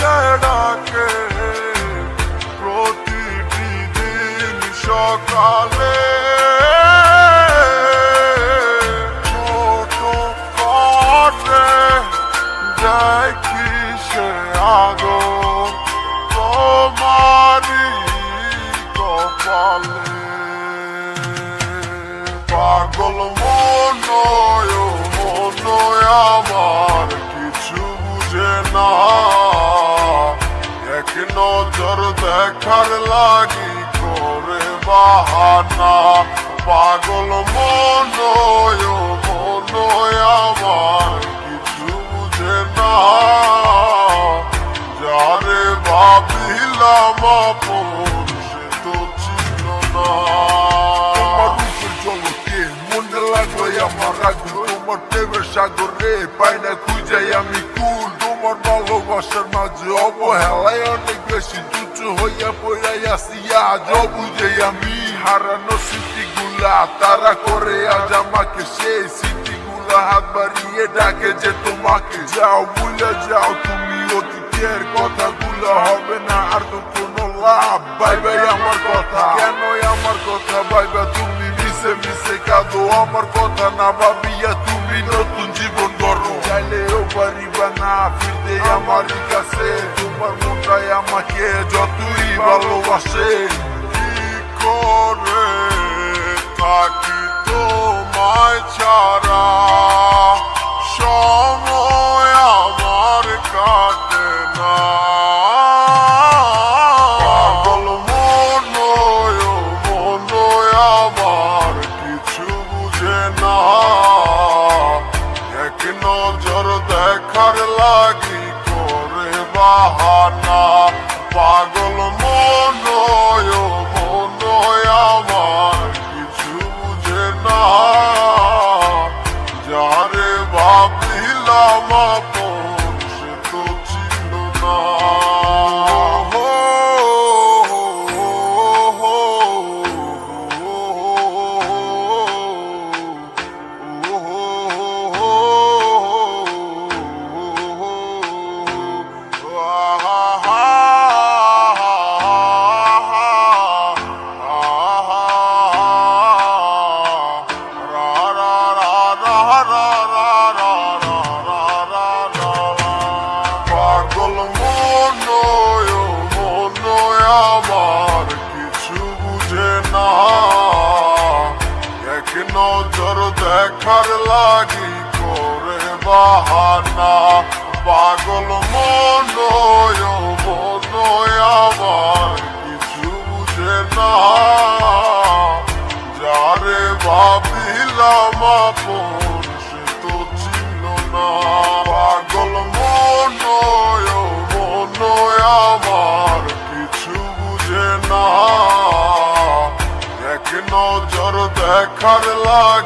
বলে ডাকে প্রতিটি দিন সকালে। ছোট কাটে দেখি সে আদর তোমারি কপালে। পাগল মনয় আমার কিছু বুঝে না, এক নজর দেখার লাগি করে বাহানা। পাগল মনয় আমার কিছু বুঝে না, যারে ভাবিলাম আপন সে তো ছিল না। তোমার রূপের জলকে মনে লাগলো আমার আগুন, তোমার প্রেমের সাগরে পাই না খুঁজাই আমি কুল। তোমার ভালোবাসার মাঝে অবহেলায় অনেক বেশি চুচু হইয়া পড়াই আসি আজ বুঝে আমি। হারানো স্মৃতিগুলা তারা করে আজ আমাকে, সেই স্মৃতিগুলা হাত বাড়িয়ে ডাকে যে তোমাকে। যাও ভুলে যাও তুমি অতীতের কথাগুলো, হবে না আর তো কোনো লাভ। ভাইবা আমার কথা কেন আমার কথা ভাইবা তুমি মিশে মিশে কাঁদো, আমার কথা না ভাবিয়া তুমি নতুন জীবন গড়ো। চাইলেও পারিবা না ফিরতে আমার কাছে, তোমার মনটাই আমাকে যতই ভালোবাসে। কি করে থাকি তোমায় ছাড়া, সময় আমার কাটে না। পাগল মনয় আমার কিছু বুঝে না, এক নজর দেখার লাগি করে বাহানা। পাগল মনয় আমার কিছু বুঝে না, যারে ভাবিলাম আপন সে তো ছিল না। পাগল মনয় আমার কিছু বুঝে না, এক নজর দেখার লাগি করে বাহানা। পাগল মনয় আমার কিছু বুঝে না, যারে ভাবিলাম আপন সে তো ছিল না। পাগল মনয় আমার কিছু বুঝে না, এক নজর দেখার লাগে